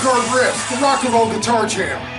Hard Riffs, the rock and roll guitar channel.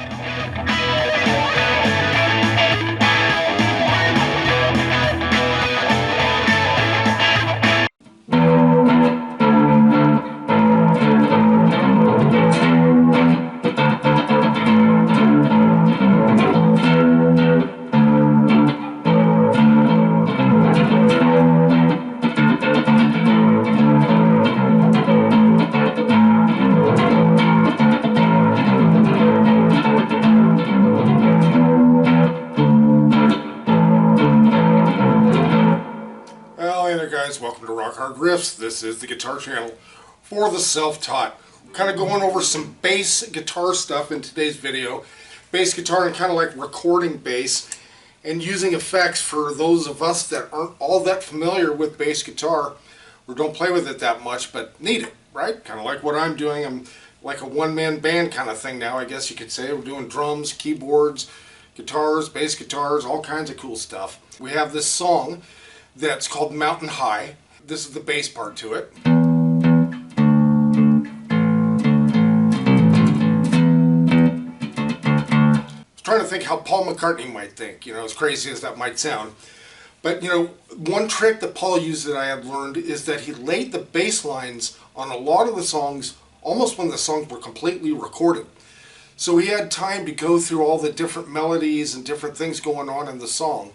Guys, welcome to Rock Hard Riffs. This is the guitar channel for the self-taught. Kind of going over some bass guitar stuff in today's video. Bass guitar and kind of like recording bass and using effects for those of us that aren't all that familiar with bass guitar or don't play with it that much but need it, right? Kind of like what I'm doing. I'm like a one-man band kind of thing now, I guess you could say. We're doing drums, keyboards, guitars, bass guitars, all kinds of cool stuff. We have this song that's called Mountain High. This is the bass part to it. I was trying to think how Paul McCartney might think, as crazy as that might sound. But, one trick that Paul used that I had learned is that he laid the bass lines on a lot of the songs almost when the songs were completely recorded. So he had time to go through all the different melodies and different things going on in the song,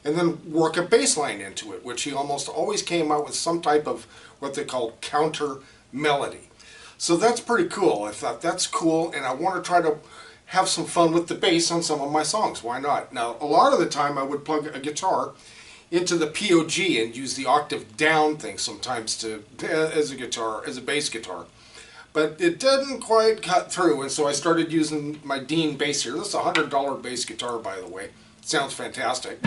and then work a bass line into it, which he almost always came out with some type of what they call counter melody. So that's pretty cool. I thought that's cool, and I want to try to have some fun with the bass on some of my songs. Why not? Now, a lot of the time I would plug a guitar into the POG and use the octave down thing sometimes as a bass guitar. But it didn't quite cut through, and so I started using my Dean bass here. This is a $100 bass guitar, by the way. It sounds fantastic.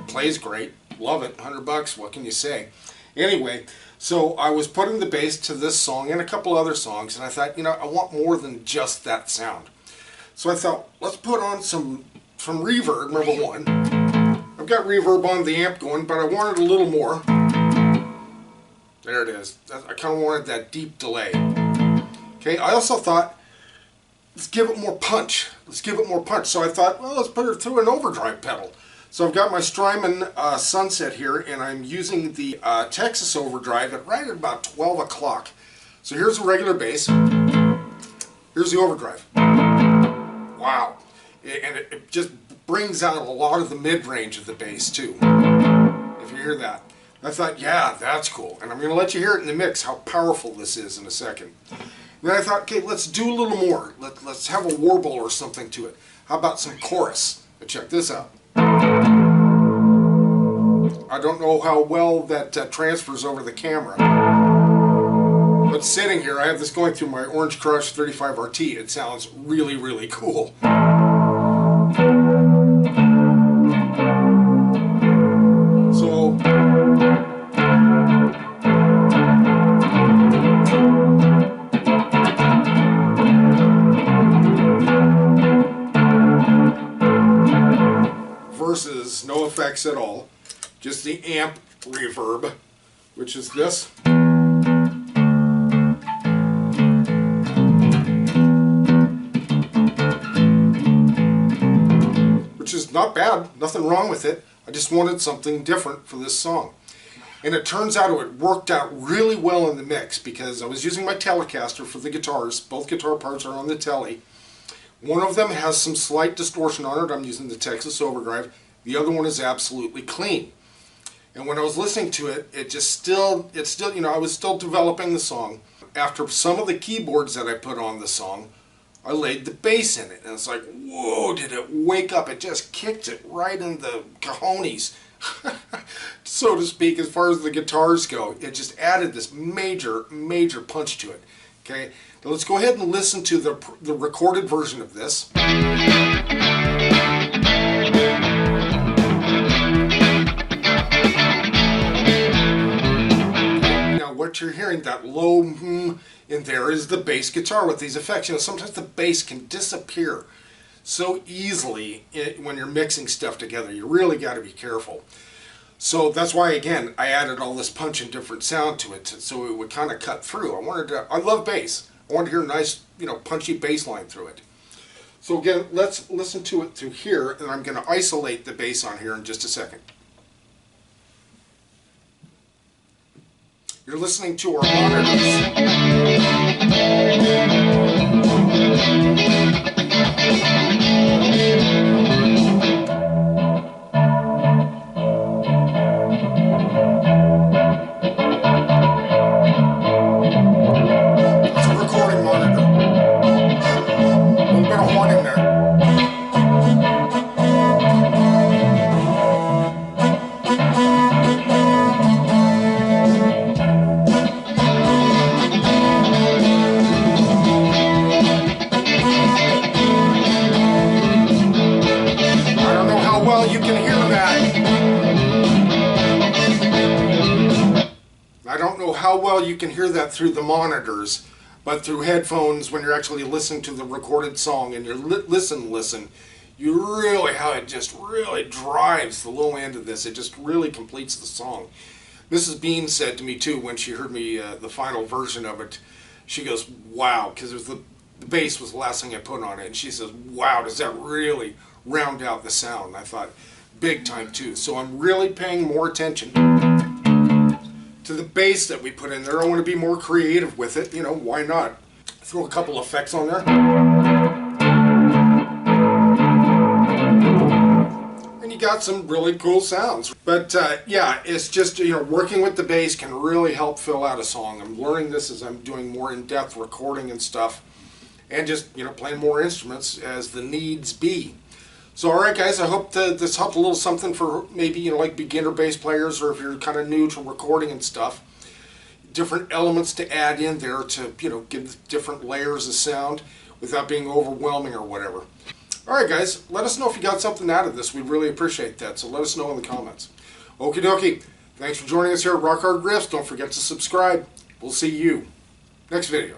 Plays great, love it, $100, what can you say? Anyway, so I was putting the bass to this song and a couple other songs, and I thought, I want more than just that sound. So I thought, let's put on some reverb, number one. I've got reverb on the amp going, but I wanted a little more. There it is. I kind of wanted that deep delay. Okay, I also thought, let's give it more punch. Let's give it more punch. So I thought, well, let's put it through an overdrive pedal. So I've got my Strymon Sunset here, and I'm using the Texas overdrive right at about 12 o'clock. So here's the regular bass. Here's the overdrive. Wow. And it just brings out a lot of the mid-range of the bass too, if you hear that. I thought, yeah, that's cool. And I'm going to let you hear it in the mix, how powerful this is in a second. Then I thought, okay, let's do a little more. Let's have a warble or something to it. How about some chorus? And check this out. I don't know how well that transfers over the camera. But sitting here, I have this going through my Orange Crush 35 RT. It sounds really, really cool. So, versus no effects at all, just the amp reverb, which is this. Which is not bad, nothing wrong with it. I just wanted something different for this song. And it turns out it worked out really well in the mix because I was using my Telecaster for the guitars. Both guitar parts are on the Tele. One of them has some slight distortion on it. I'm using the Texas overdrive. The other one is absolutely clean. And when I was listening to it, I was still developing the song. After some of the keyboards that I put on the song, I laid the bass in it. And it's like, whoa, did it wake up. It just kicked it right in the cojones, so to speak, as far as the guitars go. It just added this major, major punch to it. Okay, now let's go ahead and listen to the recorded version of this. What you're hearing, that low in there, is the bass guitar with these effects. Sometimes the bass can disappear so easily when you're mixing stuff together. You really got to be careful. So that's why, again, I added all this punch and different sound to it so it would kind of cut through. I love bass. I want to hear a nice, punchy bass line through it. So again, let's listen to it through here, and I'm going to isolate the bass on here in just a second. You're listening to our monitors. I don't know how well you can hear that through the monitors, but through headphones, when you're actually listening to the recorded song and you listen, you really, how it just really drives the low end of this. It just really completes the song. Mrs. Bean said to me too, when she heard me, the final version of it, she goes, wow, because the bass was the last thing I put on it, and she says, wow, does that really round out the sound? And I thought, big time too. So I'm really paying more attention to the bass that we put in there. I want to be more creative with it, why not? Throw a couple effects on there. And you got some really cool sounds. But yeah, it's just, working with the bass can really help fill out a song. I'm learning this as I'm doing more in-depth recording and stuff, and just, playing more instruments as the needs be. So alright guys, I hope that this helped a little something for maybe, like beginner bass players, or if you're kind of new to recording and stuff. Different elements to add in there to, give different layers of sound without being overwhelming or whatever. Alright guys, let us know if you got something out of this. We'd really appreciate that, so let us know in the comments. Okie dokie, thanks for joining us here at Rock Hard Riffs. Don't forget to subscribe. We'll see you next video.